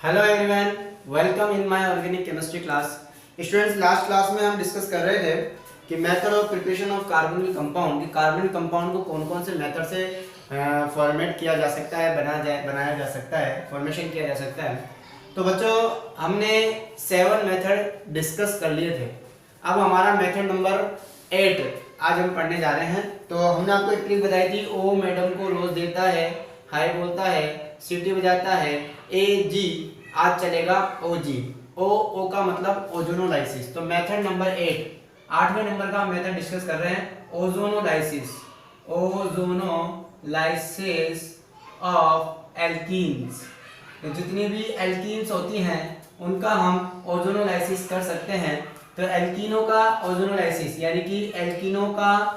Hello everyone, welcome in my organic chemistry class. Students, last class में हम discuss कर रहे थे कि method of preparation of carbonyl compound, कि कार्बोनिल कंपाउंड को कौन कौन से मेथड से फॉर्मेट किया जा सकता है, बनाया जा सकता है, फॉर्मेशन किया जा सकता है। तो बच्चों, हमने 7 मेथड डिस्कस कर लिए थे। अब हमारा मेथड नंबर 8 आज हम पढ़ने जा रहे हैं। तो हमने आपको एक ट्रिक बताई थी, ओ मैडम को रोज देता है, हाय बोलता है, सीटी बजाता है, ए जी, आज चलेगा ओ जी। ओ का मतलब ओजोनोलाइसिस। तो मेथड नंबर 8, 8वें नंबर का मेथड डिस्कस कर रहे हैं, ओजोनोलाइसिस। Ozonolysis of alkenes. तो जितनी भी एल्कीन्स होती हैं उनका हम ओजोनोलाइसिस कर सकते हैं। तो एल्कीनों का ओजोनोलाइसिस यानी कि एल्कीनों का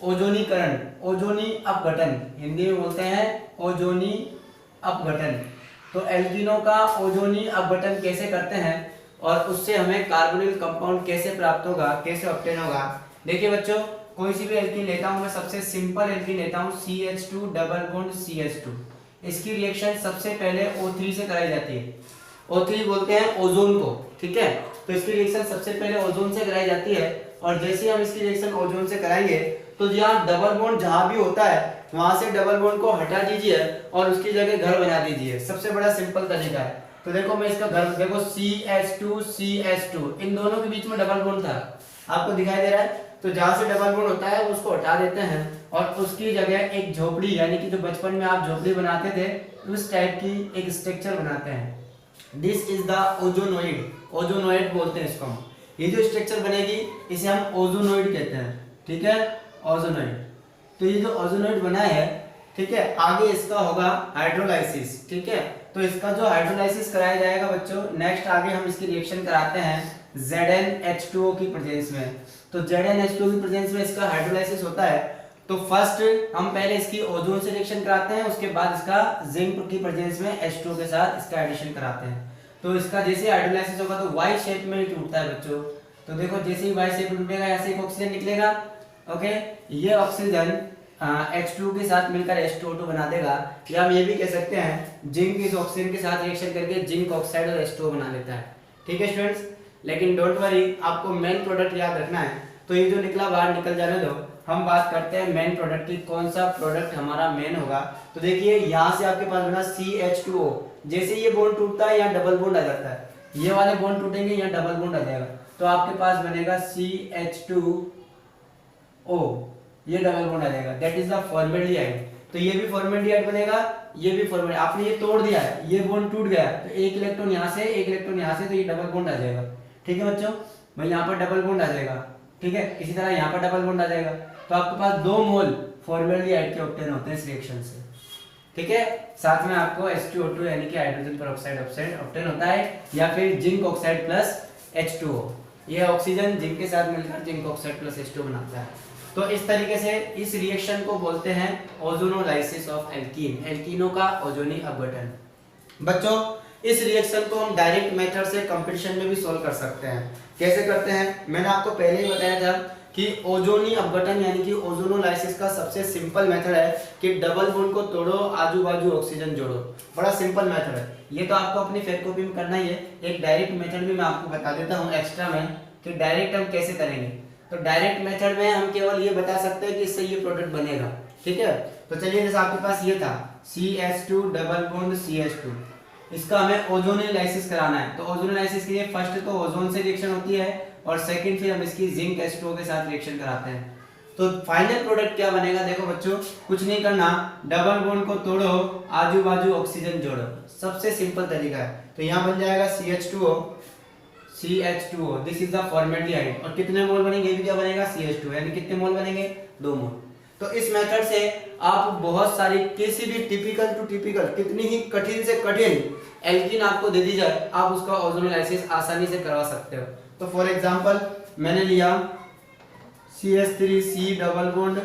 ओजोनीकरण, ओजोनी अपघटन, हिंदी में बोलते हैं ओजोनी अपघटन। तो एल्कीनों का ओजोनी अपघटन कैसे करते हैं और उससे हमें कार्बोनिल कंपाउंड कैसे प्राप्त होगा, कैसे ऑब्टेन होगा। देखिए बच्चों, कोई सी भी एल्कीन लेता हूं मैं, सबसे सिंपल एल्कीन लेता हूं CH2 डबल बॉन्ड CH2। इसकी रिएक्शन सबसे पहले O3 से कराई जाती है। O3 बोलते हैं ओजोन को, ठीक है। तो इसकी रिएक्शन सबसे पहले ओजोन से कराई जाती है और जैसे ही हम इसकी रिएक्शन ओजोन से कराएंगे तो यहाँ डबल बॉन्ड जहां भी होता है वहां से डबल बॉन्ड को हटा दीजिए और उसकी जगह घर बना दीजिए। सबसे बड़ा सिंपल तरीका है। तो देखो मैं इसका घर, देखो CH2 इन दोनों के बीच में डबल बॉन्ड था, आपको दिखाई दे रहा है। तो जहां से डबल बॉन्ड होता है उसको हटा देते हैं और उसकी जगह एक झोपड़ी, यानी कि जो बचपन में आप झोपड़ी बनाते थे उस टाइप की एक स्ट्रक्चर बनाते हैं। दिस इज द ओजोनोइड, ओजोनोइड बोलते हैं इसको हम। ये जो स्ट्रक्चर बनेगी इसे हम ओजोनोइड कहते हैं, ठीक है, ओजोनोइड। तो ये जो ओजोनोइड बना है, ठीक है, आगे इसका होगा हाइड्रोलाइसिस, ठीक है। तो इसका जो हाइड्रोलाइसिस कराया जाएगा बच्चों, नेक्स्ट आगे हम इसकी रिएक्शन कराते हैं ZnH2O की प्रेजेंस में। तो ZnH2O की प्रेजेंस में इसका हाइड्रोलाइसिस होता है। तो फर्स्ट हम पहले इसकी ओजोन से रिएक्शन कराते हैं, उसके बाद इसका जिंक की प्रेजेंस में H2O के साथ इसका एडिशन कराते हैं। तो इसका जैसे हाइड्रोलाइसिस होगा तो वाई शेप में टूटता है बच्चों। तो देखो जैसे ही वाई शेप में टूटेगा ऐसे एक ऑक्सीजन निकलेगा, ओके। ये ऑक्सीजन H2 के साथ मिलकर H2O2 बना देगा, या हम ये भी कह सकते हैं जिंक इस ऑक्सीजन के साथ रिएक्शन करके जिंक ऑक्साइड और H2O बना लेता है, ठीक है स्टूडेंट्स। लेकिन डोंट वरी, आपको मेन प्रोडक्ट याद रखना है। तो ये जो निकला बाहर निकल जाने दो, हम बात करते हैं मेन प्रोडक्ट की, कौन सा प्रोडक्ट हमारा मेन होगा। तो देखिए यहाँ से आपके पास बना CH2O, जैसे ये बॉन्ड टूटता है यहाँ डबल बॉन्ड आ जाता है, ये वाले बॉन्ड टूटेंगे यहाँ डबल बॉन्ड आ जाएगा। तो आपके पास बनेगा CH2O, ये डबल बॉन्ड आ जाएगा, दैट इज द फॉर्मेल्डिहाइड। तो ये भी फॉर्मेल्डिहाइड बनेगा, ये भी फॉर्मेल्डिहाइड। आपने ये तोड़ दिया है, ये बॉन्ड टूट गया, तो एक इलेक्ट्रॉन यहाँ से, एक इलेक्ट्रॉन यहाँ से, तो ये डबल बॉन्ड आ जाएगा, ठीक है बच्चों। भाई यहाँ पर डबल बॉन्ड आ जाएगा, ठीक है। इसी तरह यहाँ पर डबल बॉन्ड आ जाएगा। तो आपके पास 2 मोल फॉर्मेल्डिहाइड के ऑब्टेन होते हैं इस रिएक्शन से, ठीक है। साथ में आपको H2O2 यानी कि हाइड्रोजन पेरोक्साइड ऑब्टेन होता है, या फिर जिंक ऑक्साइड प्लस H2O। ये ऑक्सीजन जिंक के साथ मिलकर जिंक ऑक्साइड प्लस H2O बनाता है। तो इस तरीके से इस रिएक्शन को बोलते हैं ओजोनोलाइसिस ऑफ एल्कीन, एल्कीनों का ओजोनी अपघटन। बच्चों, इस रिएक्शन को हम डायरेक्ट मेथड से कंपटीशन में भी सोल्व कर सकते हैं। कैसे करते हैं, मैंने आपको पहले ही बताया था कि ओजोनी अपघटन यानी कि ओजोनोलाइसिस का सबसे सिंपल मेथड है कि डबल बॉन्ड को तोड़ो, आजू बाजू ऑक्सीजन जोड़ो। बड़ा सिंपल मेथड है ये, तो आपको अपनी फेक कॉपी में करना ही है। एक डायरेक्ट मेथड भी मैं आपको बता देता हूँ एक्स्ट्रा में कि डायरेक्ट हम कैसे करेंगे। तो डायरेक्ट मेथड में हम केवल ये बता सकते हैं कि इससे ये प्रोडक्ट बनेगा, ठीक है। तो चलिए, जैसे आपके पास ये था CH2 डबल बॉन्ड CH2, इसका हमें ओजोनोलाइसिस कराना है। तो ओजोनोलाइसिस के लिए फर्स्ट तो ओजोन से रिएक्शन होती है और सेकंड फिर हम इसकी जिंक H2O के साथ रिएक्शन कराते हैं। तो फाइनल प्रोडक्ट क्या बनेगा, देखो बच्चों, कुछ नहीं करना, डबल बॉन्ड को तोड़ो, आजू बाजू ऑक्सीजन जोड़ो, सबसे सिंपल तरीका है। तो यहाँ बन जाएगा CH2O, this is the formaldehyde. और कितने मोल बनेंगे, ये भी क्या बनेगा CH2, यानी कितने मोल बनेंगे, 2 मोल। तो इस मेथड से आप बहुत सारी, किसी भी टिपिकल टू टिपिकल, कितनी ही कठिन से कठिन एल्कीन आपको दे दी जाए, आप उसका ओजोनोलाइसिस आसानी से करवा सकते हो। तो फॉर एग्जांपल मैंने लिया CH3C double bond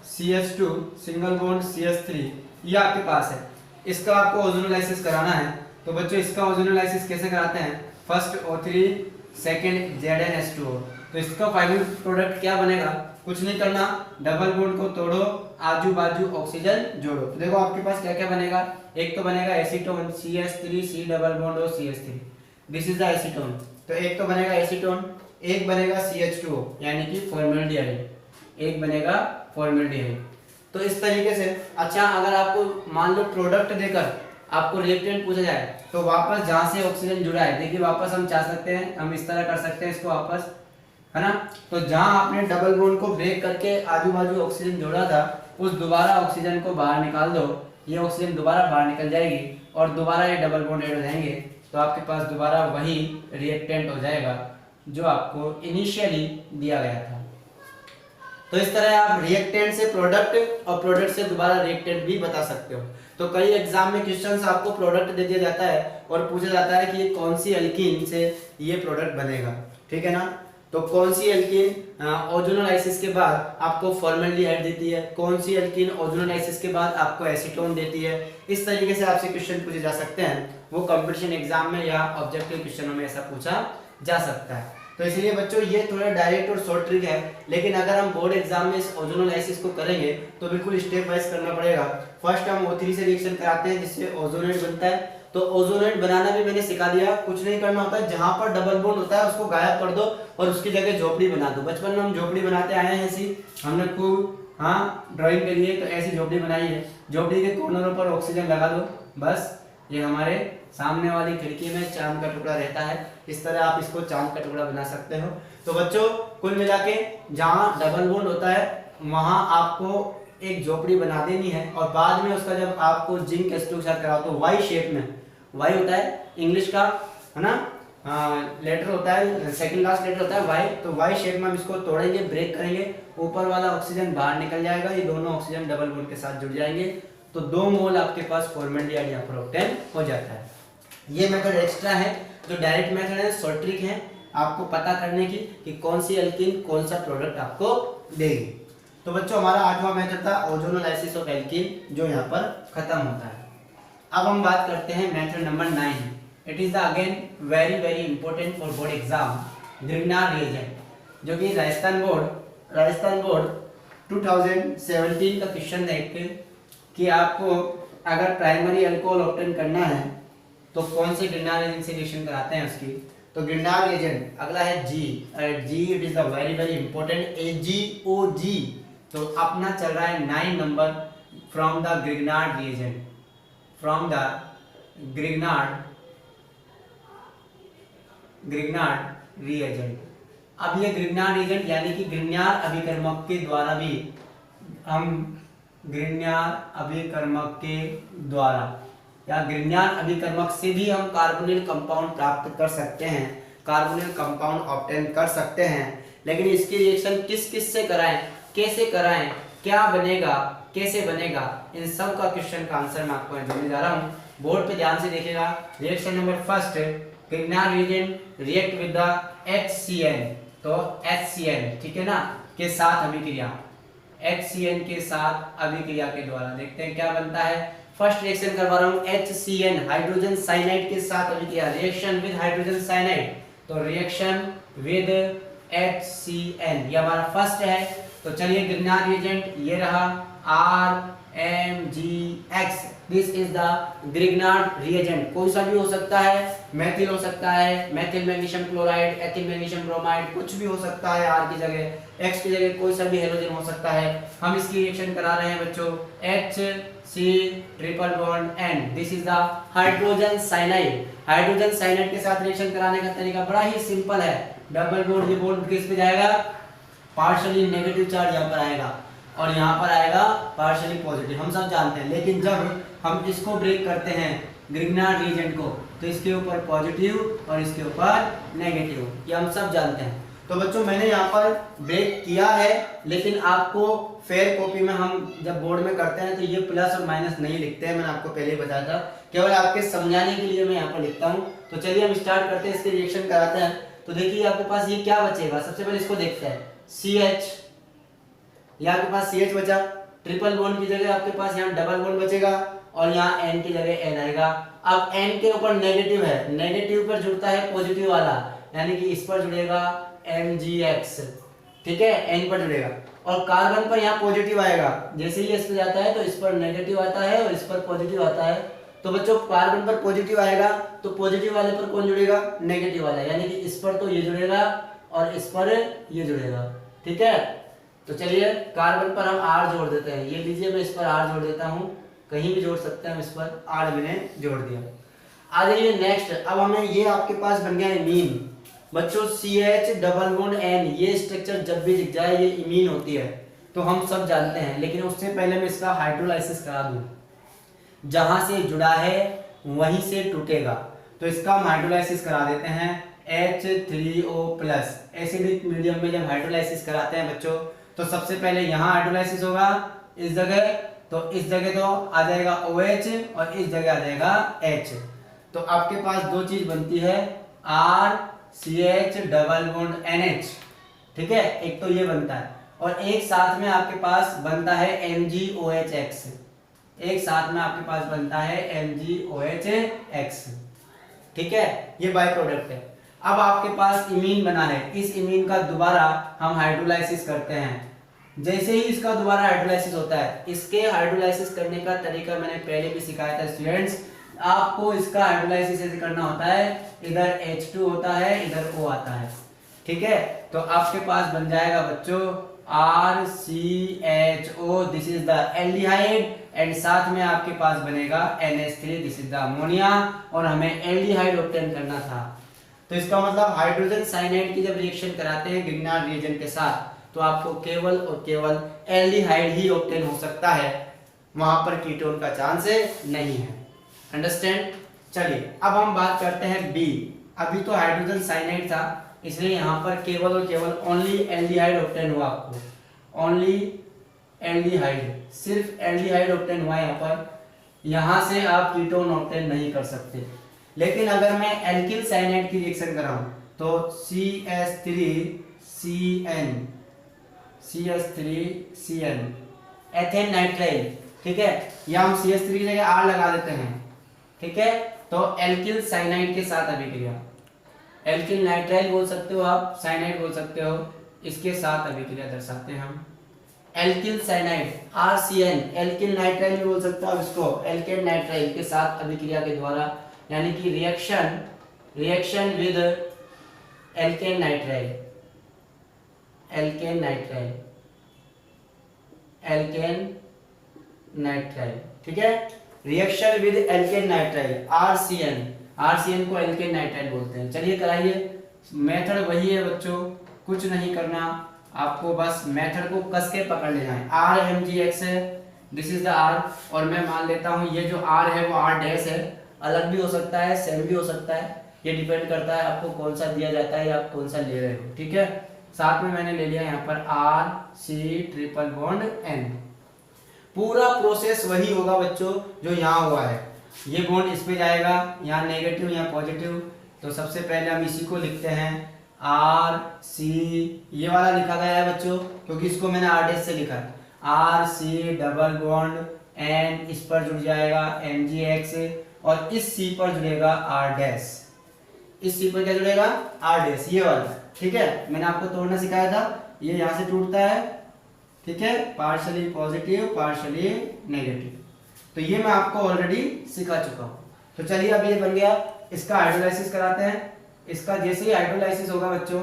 CH2 single bond CH3, ये आपके पास है, इसका आपको ओजोनोलाइसिस कराना है। तो बच्चों, इसका ओजोनोलाइसिस कैसे कराते हैं, फर्स्ट O3 सेकंड ZnH2O। तो इसका फाइनल प्रोडक्ट क्या बनेगा, कुछ नहीं करना, डबल बॉन्ड को तोड़ो, आजू बाजू ऑक्सीजन जोड़ो। तो देखो आपके पास क्या क्या बनेगा, एक तो बनेगा acetone CH3 C double bond और CH3, this is the acetone. तो एक तो बनेगा एसीटोन, एक बनेगा CH2 यानी कि फॉर्मेल्डिहाइड, एक बनेगा फॉर्मेल्डिहाइड। तो इस तरीके से। अच्छा, अगर आपको मान लो प्रोडक्ट देकर आपको रिएक्टेंट पूछा जाए तो वापस जहां से ऑक्सीजन जुड़ा है, देखिए वापस हम चाह सकते हैं, हम इस तरह कर सकते हैं इसको वापस, है ना। तो जहां आपने डबल बॉन्ड को ब्रेक करके आजू बाजू ऑक्सीजन जोड़ा था, उस दोबारा ऑक्सीजन को बाहर निकाल दो, ये ऑक्सीजन दोबारा बाहर निकल जाएगी और दोबारा ये डबल बॉन्ड ऐड हो जाएंगे, तो आपके पास दोबारा वही रिएक्टेंट हो जाएगा जो आपको इनिशियली दिया गया था। तो इस तरह आप रिएक्टेंट से प्रोडक्ट और प्रोडक्ट से दोबारा रिएक्टेंट भी बता सकते हो। तो कई एग्जाम में क्वेश्चंस आपको प्रोडक्ट दे दिया जाता है और पूछा जाता है कि ये कौन सी एल्कीन से ये प्रोडक्ट बनेगा, ठीक है ना। तो कौन सी एल्कीन ओजोनोलाइसिस के बाद आपको फॉर्मेल्डिहाइड देती है, कौन सी एल्कीन ओजोनोलाइसिस के बाद आपको एसीटोन देती है, इस तरीके से आपसे क्वेश्चन पूछे जा सकते हैं। वो कंपटीशन एग्जाम में या ऑब्जेक्टिव क्वेश्चनों में ऐसा पूछा जा सकता है। तो इसलिए बच्चों ये थोड़ा डायरेक्ट और शॉर्ट ट्रिक है, लेकिन अगर हम बोर्ड एग्जाम में इस ओजोनोलाइसिस को करेंगे तो बिल्कुल स्टेप वाइज करना पड़ेगा। फर्स्ट हम O3 से रिएक्शन कराते हैं जिससे ओजोनेट बनता है। तो ओजोनेट बनाना भी मैंने सिखा दिया, कुछ नहीं करना होता है, जहां पर डबल बॉन्ड होता है उसको गायब कर दो और उसकी जगह झोपड़ी बना दो। बचपन में हम झोपड़ी बनाते आए हैं ऐसी, हमने खूब ड्राइंग के लिए तो ऐसी झोपड़ी बनाई है। झोपड़ी के कॉर्नरों पर ऑक्सीजन लगा दो, बस ये हमारे सामने वाली खिड़की में चांद का टुकड़ा रहता है, इस तरह आप इसको चांद का टुकड़ा बना सकते हो। तो बच्चों कुल मिला के जहाँ डबल बॉन्ड होता है वहां आपको एक झोपड़ी बना देनी है और बाद में उसका जब आपको जिंक एसिड के साथ कराओ तो वाई शेप में, वाई होता है इंग्लिश का, है ना, लेटर होता है, सेकंड लास्ट लेटर होता है वाई, तो वाई शेप में हम इसको तोड़ेंगे, ब्रेक करेंगे, ऊपर वाला ऑक्सीजन बाहर निकल जाएगा, ये दोनों ऑक्सीजन डबल बॉन्ड के साथ जुड़ जाएंगे, तो 2 मोल आपके पास फॉर्मेल्डिहाइड यहाँ पर ऑब्टेन हो जाता है। ये मेथड एक्स्ट्रा है, जो डायरेक्ट मेथड है, शॉर्ट ट्रिक है आपको पता करने की कि कौन सी एल्कीन कौन सा प्रोडक्ट आपको देगी। तो बच्चों हमारा 8वां मेथड था ओजोनोलाइसिस ऑफ एल्कीन, जो यहाँ पर खत्म होता है। अब हम बात करते हैं method number 9। It is the again very very important for board exam, Grignard reagent, जो कि राजस्थान बोर्ड 2017 का क्वेश्चन है कि आपको अगर प्राइमरी अल्कोहल ऑब्टेन करना है तो कौन से ग्रिग्नार रिएजेंट से रिएक्शन कराते हैं उसकी। तो ग्रिग्नार रिएजेंट अगला है जी, जी it is the very very important, AgOG। तो अपना चल रहा है 9 number from the Grignard reagent, from the Grignard reagent. अब ये ग्रिग्नार रिएजेंट यानी कि ग्रिग्नार अभिकर्मक के द्वारा भी हम ग्रिग्नार अभिकर्मक के द्वारा या ग्रिग्नार अभिकर्मक से भी हम कार्बोनिल कंपाउंड प्राप्त कर सकते हैं, कार्बोनिल कंपाउंड ऑब्टेन कर सकते हैं। लेकिन इसकी रिएक्शन किस किस से कराएं, कैसे कराएं, क्या बनेगा, कैसे बनेगा, इन सब का क्वेश्चन का आंसर मैं आपको देने जा रहा हूँ। बोर्ड पे ध्यान से देखिएगा। Reaction number first, Grignard reagent react with the HCN, तो HCN ठीक है ना के साथ अभिक्रिया, HCN के साथ अभिक्रिया के द्वारा देखते हैं क्या बनता है। फर्स्ट रिएक्शन करवा रहा हूं HCN हाइड्रोजन साइनाइड के साथ अभिक्रिया, रिएक्शन विद हाइड्रोजन साइनाइड, तो रिएक्शन विद HCN ये हमारा फर्स्ट है। तो चलिए ग्रिग्नार रिएजेंट ये रहा RMgX, this is the Grignard reagent. कोई सा भी हो सकता है, मेथिल हो सकता है, methyl magnesium chloride, ethyl magnesium bromide, कुछ भी हो सकता है, R की जगह X की जगह कोई सा भी हेलोजन हो सकता है। हम इसकी रिएक्शन करा रहे हैं बच्चों HC triple bond N, this is the hydrogen cyanide. Hydrogen cyanide के साथ रिएक्शन कराने का तरीका बड़ा ही सिंपल है, डबल बॉन्ड ये बॉन्ड किस पे जाएगा, पार्शियली नेगेटिव चार्ज यहाँ पर आएगा और यहाँ पर आएगा पार्शियली पॉजिटिव, हम सब जानते हैं। लेकिन जब हम इसको ब्रेक करते हैं ग्रिग्नार रिएजेंट को, तो इसके ऊपर पॉजिटिव और इसके ऊपर नेगेटिव, ये हम सब जानते हैं। तो बच्चों मैंने यहाँ पर ब्रेक किया है, लेकिन आपको फेयर कॉपी में हम जब बोर्ड में करते हैं तो ये प्लस और माइनस नहीं लिखते हैं, मैंने आपको पहले ही बताया था, केवल आपके समझाने के लिए मैं यहाँ पर लिखता हूँ। तो चलिए हम स्टार्ट करते हैं, इसके रिएक्शन कराते हैं। तो देखिए आपके पास ये क्या बचेगा, सबसे पहले इसको देखते हैं, CH, ये आपके पास CH बचा, ट्रिपल बॉन्ड की जगह आपके पास यहाँ डबल बॉन्ड बचेगा और यहाँ N की जगह N आएगा। अब N के ऊपर नेगेटिव है, नेगेटिव पर जुड़ता है पॉजिटिव वाला, यानी कि इस पर जुड़ेगा MgX, ठीक है, N पर जुड़ेगा। और कार्बन पर यहाँ पॉजिटिव आएगा, जैसे ही इस पर जाता है तो इस पर नेगेटिव आता है और इस पर पॉजिटिव आता है। तो बच्चों कार्बन पर पॉजिटिव आएगा तो पॉजिटिव वाले पर कौन जुड़ेगा, नेगेटिव वाला, यानी कि इस पर तो ये जुड़ेगा और इस पर ये जुड़ेगा। ठीक है, तो चलिए कार्बन पर हम R जोड़ देते हैं। ये लीजिए मैं इस पर R जोड़ देता हूँ, कहीं भी जोड़ सकते हैं, इस पर R मैंने जोड़ दिया। आ जाइए नेक्स्ट, अब हमें ये आपके पास बन गया इमीन। बच्चों CH डबल बॉन्ड N, ये स्ट्रक्चर जब भी दिख जाए ये इमीन होती है, तो हम सब जानते हैं, लेकिन उससे पहले मैं इसका हाइड्रोलाइसिस करा दूं। जहां से जुड़ा है वहीं से टूटेगा, तो इसका हम हाइड्रोलाइसिस करा देते हैं। H3O+, एसिडिक मीडियम में जब हाइड्रोलाइसिस कराते हैं बच्चों, तो सबसे पहले यहाँ हाइड्रोलाइसिस होगा इस जगह, तो इस जगह तो आ जाएगा OH और इस जगह आ जाएगा H। तो आपके पास दो चीज बनती है, RCH डबल बॉन्ड NH। ठीक है, एक तो ये बनता है और एक साथ में आपके पास बनता है MgOH-X। एक साथ में आपके पास बनता है MgOH-X। ठीक है, ये बाय प्रोडक्ट है। अब आपके पास इमीन बना है, इस इमीन का दोबारा हम हाइड्रोलाइसिस करते हैं। जैसे ही इसका दोबारा हाइड्रोलाइसिस होता है, इसके हाइड्रोलाइसिस करने का तरीका मैंने पहले भी सिखाया था स्टूडेंट्स। आपको इसका हाइड्रोलाइसिस ऐसे करना होता है, इधर H2 होता है, इधर O आता है। ठीक है, तो आपके पास बन जाएगा बच्चों RCHO, this is the aldehyde, and साथ में आपके पास बनेगा NH3, this is the ammonia, और हमें एल्डिहाइड ऑब्टेन करना था। तो इसका मतलब हाइड्रोजन साइनाइड की जब रिएक्शन कराते हैं ग्रिग्नार्ड रिएजेंट के साथ, तो आपको केवल और केवल एल्डिहाइड ही ऑब्टेन हो सकता है, वहां पर कीटोन का चांस नहीं है। अंडरस्टैंड? चलिए अब हम बात करते हैं बी। अभी तो हाइड्रोजन साइनाइड था, इसलिए यहाँ पर केवल और केवल ओनली एल्डिहाइड ऑब्टेन हुआ आपको, ओनली एल्डिहाइड, सिर्फ एल्डिहाइड ऑब्टेन हुआ यहाँ पर। यहाँ से आप कीटोन ऑब्टेन नहीं कर सकते। लेकिन अगर मैं एल्किल साइनाइड की रिएक्शन कराऊं तो CH3CN एथेन नाइट्राइल। ठीक है, या हम CH3 की जगह R लगा देते हैं। ठीक है, तो एल्किल साइनाइड के साथ अभिक्रिया, एल्किल नाइट्राइल बोल सकते हो आप, साइनाइड बोल सकते हो, इसके साथ अभिक्रिया दर्शाते हैं हम। Alkyl cyanide RCN, alkyl nitrile भी बोल सकते हो आप इसको, एल्केन नाइट्राइल के साथ अभिक्रिया के द्वारा, यानी कि reaction with alkane nitrile, alkane nitrile. ठीक है, reaction with alkane nitrile RCN को एल्केन नाइट्राइल बोलते हैं। चलिए कराइए, मेथड वही है बच्चों, कुछ नहीं करना आपको, बस मेथड को कस के पकड़ लेना है। RMgX है, दिस इज द R, और मैं मान लेता हूं ये जो R है वो R डैश है, अलग भी हो सकता है, सेम भी हो सकता है, ये डिपेंड करता है आपको कौन सा दिया जाता है या आप कौन सा ले रहे हो। ठीक है, साथ में मैंने ले लिया यहाँ पर RC�ट्रिपल-बॉन्ड-N। पूरा प्रोसेस वही होगा बच्चों जो यहाँ हुआ है, ये बॉन्ड इस पे जाएगा, यहाँ नेगेटिव यहाँ पॉजिटिव। तो सबसे पहले हम इसी को लिखते हैं RC, ये वाला लिखा गया है बच्चों क्योंकि इसको मैंने R डैश से लिखा है, RC�ಡN, इस पर जुड़ जाएगा MgX, और इस C पर जुड़ेगा R डैश, इस C पर क्या जुड़ेगा R डैश, ये वाला। ठीक है, मैंने आपको तोड़ना सिखाया था, ये यहाँ से टूटता है। ठीक है, पार्शियली पॉजिटिव पार्शियली नेगेटिव, तो ये मैं आपको ऑलरेडी सिखा चुका हूँ। तो चलिए अब ये बन गया, इसका हाइड्रोलाइसिस कराते हैं। इसका जैसे ही हाइड्रोलाइसिस होगा बच्चों,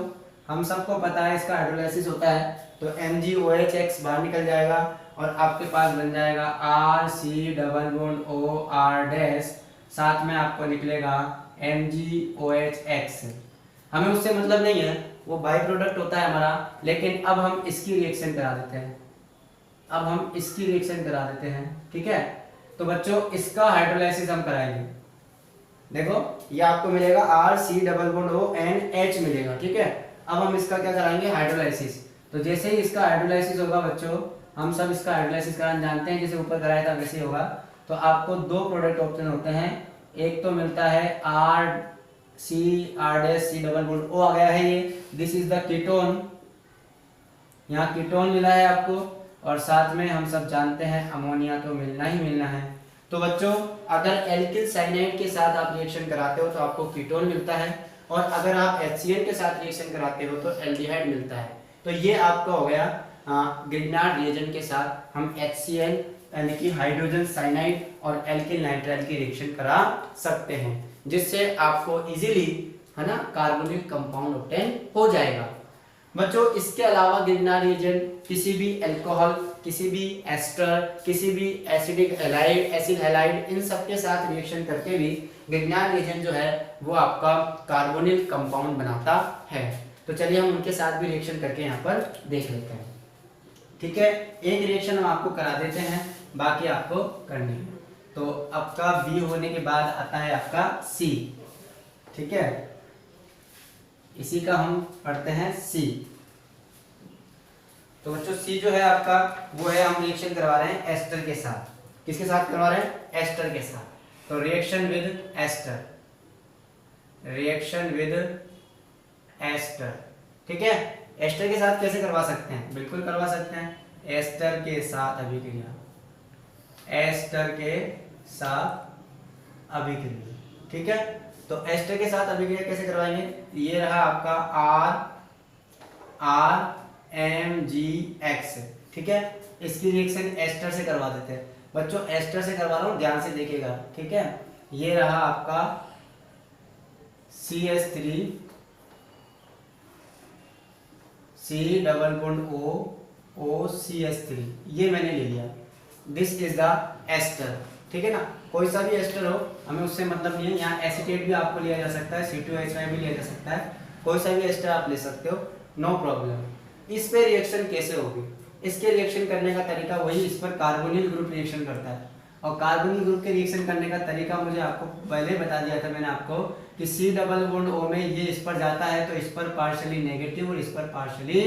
हम सबको पता है इसका हाइड्रोलाइसिस होता है, तो MgOH-X बाहर निकल जाएगा और आपके पास बन जाएगा RC�ಡO_R', साथ में आपको निकलेगा MgOH-X। हमें उससे मतलब नहीं है, वो बाई प्रोडक्ट होता है हमारा, लेकिन अब हम इसकी रिएक्शन करा देते हैं। ठीक है, तो बच्चों इसका हाइड्रोलाइसिस हम कराएंगे। देखो ये आपको मिलेगा RC�ಡO∨NH मिलेगा। ठीक है, अब हम इसका क्या कराएंगे हाइड्रोलाइसिस। तो जैसे ही इसका हाइड्रोलाइसिस होगा बच्चों, हम सब इसका हाइड्रोलाइसिस कराना जानते हैं, जैसे ऊपर कराया था वैसे होगा। तो आपको दो प्रोडक्ट ऑप्शन होते हैं, एक तो मिलता है R'∨C�ಡO आ गया है, ये दिस इज द कीटोन, यहाँ कीटोन मिला है आपको, और साथ में हम सब जानते हैं अमोनिया तो मिलना ही मिलना है। तो बच्चों अगर एल्किल साइनाइड के साथ आप रिएक्शन कराते हो तो आपको कीटोन मिलता है, और अगर आप HCl के साथ रिएक्शन कराते हो तो एल्डिहाइड मिलता है। तो ये आपका हो गया ग्रिग्नार्ड रिएजेंट के साथ हम HCl यानी कि हाइड्रोजन साइनाइड और एल्किल नाइट्राइल की रिएक्शन करा सकते हैं, जिससे आपको इजीली है ना कार्बोनिल कंपाउंड ऑब्टेन हो जाएगा। बच्चों इसके अलावा ग्रिग्नार्ड रिएजेंट किसी भी अल्कोहल, किसी भी एस्टर, किसी भी एसिडिक हैलाइड, एसिड हैलाइड, इन सब के साथ रिएक्शन करके भी ग्रिग्नार्ड रिएजेंट जो है वो आपका कार्बोनिल कंपाउंड बनाता है। तो चलिए हम उनके साथ भी रिएक्शन करके यहाँ पर देख लेते हैं। ठीक है, एक रिएक्शन हम आपको करा देते हैं, बाकी आपको करनी है। तो आपका बी होने के बाद आता है आपका सी। ठीक है, इसी का हम पढ़ते हैं सी। तो बच्चों सी जो है आपका वो है, हम रिएक्शन करवा रहे हैं एस्टर के साथ। किसके साथ करवा रहे हैं? एस्टर के साथ। तो reaction with ester, reaction with ester. ठीक है, एस्टर के साथ कैसे करवा सकते हैं? बिल्कुल करवा सकते हैं। एस्टर के साथ अभिक्रिया, एस्टर के साथ अभिक्रिया। ठीक है, तो एस्टर के साथ अभिक्रिया कैसे करवाएंगे? ये रहा आपका RMgX। ठीक है, इसकी रिएक्शन एस्टर से करवा देते हैं। बच्चों एस्टर से करवा रहा हूं, ध्यान से देखिएगा। ठीक है, ये रहा आपका CH3 C double bond O CH3, ये मैंने ले लिया। This is the ester. ठीक है ना, कोई सा भी एस्टर हो हमें उससे मतलब नहीं है। यहाँ एसीटेट भी आपको लिया जा सकता है, C2H5 भी लिया जा सकता है, कोई सा भी एस्टर आप ले सकते हो, नो प्रॉब्लम। इस पे रिएक्शन कैसे होगी? इसके रिएक्शन करने का तरीका वही, इस पर कार्बोनिल ग्रुप रिएक्शन करता है। और कार्बोनिल ग्रुप के रिएक्शन करने का तरीका मुझे आपको पहले बता दिया था मैंने आपको कि C डबल बॉन्ड O में ये इस पर जाता है तो इस पर पार्शियली नेगेटिव और इस पर पार्शियली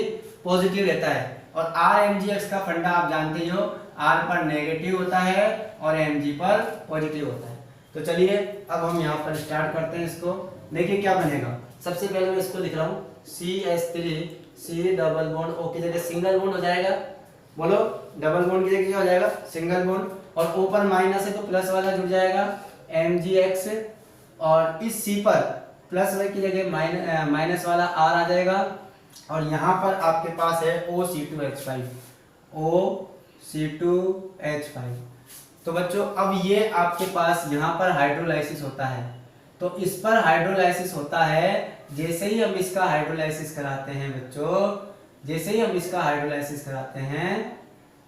पॉजिटिव रहता है। और RMgX का फंडा आप जानते ही हो, R पर नेगेटिव होता है और Mg पर पॉजिटिव होता है। तो चलिए अब हम यहाँ पर स्टार्ट करते हैं इसको। देखिए क्या बनेगा। सबसे पहले मैं इसको लिख रहा हूँ CH3 C double bond O की जगह सिंगल बॉन्ड हो जाएगा। बोलो, डबल बॉन्ड की जगह क्या हो जाएगा? Single bond. और O पर माइनस है तो प्लस वाला जुड़ जाएगा Mgx, और इस C पर प्लस की जगह माइनस वाला R आ जाएगा। और यहाँ पर आपके पास है OC2H5, OC2H5। तो बच्चों अब ये आपके पास यहाँ पर हाइड्रोलाइसिस होता है। तो इस पर हाइड्रोलाइसिस होता है, जैसे ही हम इसका हाइड्रोलाइसिस कराते हैं बच्चों, जैसे ही हम इसका हाइड्रोलाइसिस कराते हैं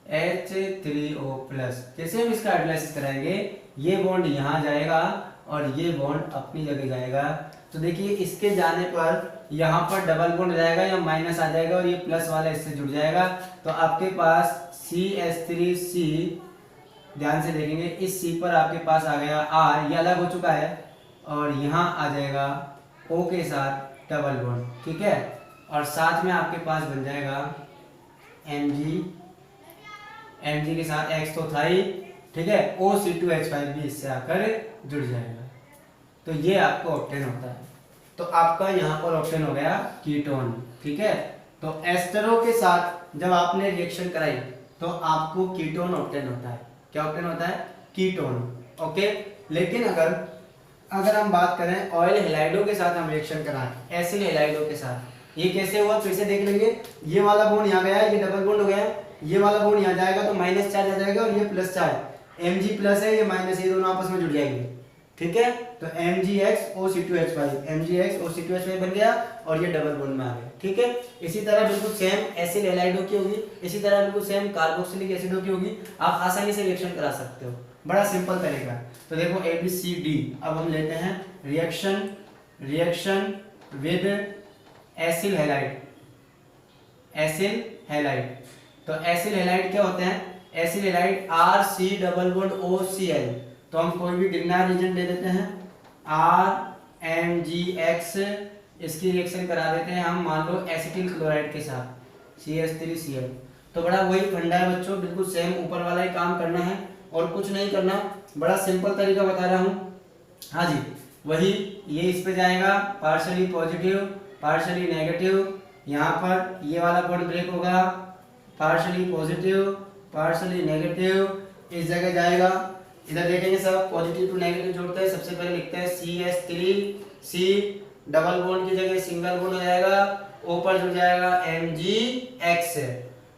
H3O+, जैसे हम इसका हाइड्रोलाइसिस कराएंगे ये बॉन्ड यहाँ जाएगा और ये बॉन्ड अपनी जगह जाएगा। तो देखिए इसके जाने पर यहाँ पर डबल बॉन्ड हो जाएगा या माइनस आ जाएगा और ये प्लस वाला इससे जुड़ जाएगा। तो आपके पास CH3C, ध्यान से देखेंगे इस C पर आपके पास आ गया R, ये अलग हो चुका है, और यहाँ आ जाएगा O के साथ डबल बॉन्ड। ठीक है, और साथ में आपके पास बन जाएगा Mg के साथ X तो था ही। ठीक है, OC2H5 भी इससे आकर जुड़ जाएगा। तो ये आपको ऑब्टेन होता है। तो आपका यहाँ पर ऑप्शन हो गया कीटोन। ठीक है, तो एस्टरों के साथ जब आपने रिएक्शन कराई तो आपको कीटोन ऑब्टेन होता है। क्या ऑब्टेन होता है? कीटोन। ओके, लेकिन अगर हम बात करें ऑयल हैलाइडों के साथ हम रिएक्शन कराएं, एसिड हैलाइडों के साथ, ये कैसे हुआ फिर से देख लेंगे। ये वाला बॉन्ड यहाँ गया, ये डबल बॉन्ड हो गया, ये वाला बॉन्ड यहाँ जाएगा तो माइनस चार्ज आ जाएगा और ये प्लस चार्ज, Mg प्लस है, ये माइनस, ये दोनों आपस में जुड़ जाएंगे। ठीक है, तो MgX OC2H5, MgX OC2H5 बन गया और ये डबल बॉन्ड में आ गया। ठीक है, इसी तरह बिल्कुल सेम एसिड हैलाइडों की होगी, इसी तरह बिल्कुल सेम कार्बोक्सिलिक एसिडों की होगी। आप आसानी से रिएक्शन करा सकते हो, बड़ा सिंपल तरीका। तो देखो ABCD, अब हम लेते हैं reaction with acyl halide, acyl halide. तो एसिल हैलाइड क्या होते हैं? Acyl halide RC double bond OCl। तो हम कोई भी ग्रिग्नार्ड रिएजेंट ले देते हैं RMgX, इसकी रिएक्शन करा देते हैं हम मान लो एसिटिल क्लोराइड के साथ CH3Cl। तो बड़ा वही फंडा है बच्चों, बिल्कुल सेम ऊपर वाला ही काम करना है और कुछ नहीं करना, बड़ा सिंपल तरीका बता रहा हूँ। हाँ जी, वही, ये इस पे जाएगा, पार्शियली पॉजिटिव पार्शियली नेगेटिव, यहाँ पर ये वाला बॉन्ड ब्रेक होगा, पार्शियली पॉजिटिव पार्शियली नेगेटिव, इस जगह जाएगा। इधर देखेंगे सब पॉजिटिव टू नेगेटिव जोड़ते हैं। सबसे पहले लिखते हैं CH3C, डबल बॉन्ड की जगह सिंगल बॉन्ड हो जाएगा, O पर जुड़ जाएगा MgX,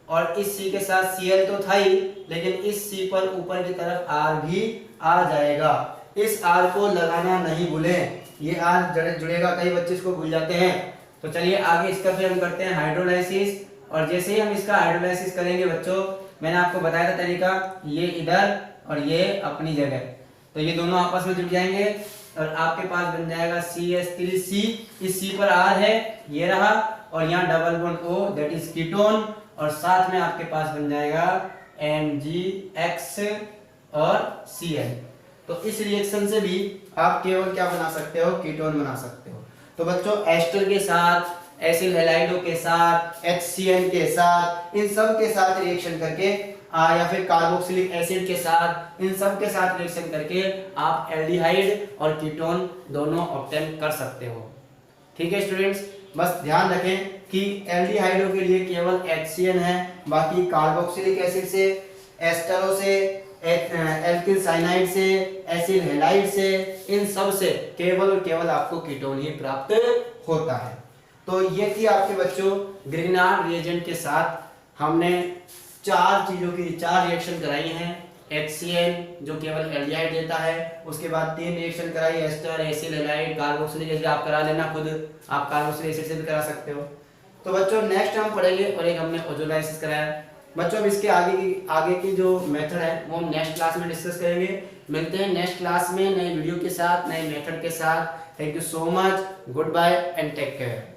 और इस C के साथ Cl तो था ही, लेकिन इस C पर ऊपर की तरफ R भी आ जाएगा। इस R को लगाना नहीं भूलें, ये R जुड़ेगा, कई बच्चे इसको भूल जाते हैं। तो चलिए आगे इसका फिर हम करते हैं हाइड्रोलाइसिस। और जैसे ही हम इसका हाइड्रोलाइसिस करेंगे बच्चों, मैंने आपको बताया था तरीका, ये इधर और ये अपनी जगह, तो ये दोनों आपस में जुड़ जाएंगे और आपके पास बन जाएगा CH3C। इस C पर R है, ये रहा, और यहाँ double bond O that is ketone, और साथ में आपके पास बन जाएगा MgX और Cl। तो इस रिएक्शन से भी आप केवल क्या बना सकते हो, कीटोन बना सकते हो। तो बच्चों एस्टर के साथ, एसिल हैलाइडो के साथ, HCl के साथ, इन सब के साथ रिएक्शन करके या फिर कार्बोक्सिलिक एसिड के साथ, इन सब के साथ रिएक्शन करके आप एल्डिहाइड और कीटोन दोनों ऑब्टेन कर सकते हो। ठीक है स्टूडेंट्स, बस ध्यान रखें कि एल्डिहाइडो के लिए केवल HCl है, बाकी कार्बोक्सिलिक एसिड से, एस्टरो से, एल्किल साइनाइड से, एसिल हैलाइड से, इन सब से केवल और केवल आपको कीटोन ही प्राप्त होता है। तो ये थी आपके बच्चों ग्रिग्नार्ड रिएजेंट के साथ हमने चार चीजों की 4 रिएक्शन कराई हैं। HCl जो केवल एल्डिहाइड देता है, उसके बाद 3 रिएक्शन कराई, ester, acyl halide, carboxylic acid. आप करा लेना खुद, आप कार्बोक्सिलिक एसिड से भी करा सकते हो। तो बच्चों नेक्स्ट हम पढ़ेंगे, और एक हमने ओजोलाइसिस कराया बच्चों। अब इसके आगे की जो मेथड है वो हम नेक्स्ट क्लास में डिस्कस करेंगे। मिलते हैं नेक्स्ट क्लास में नए वीडियो के साथ, नए मेथड के साथ। Thank you so much, good bye and take care.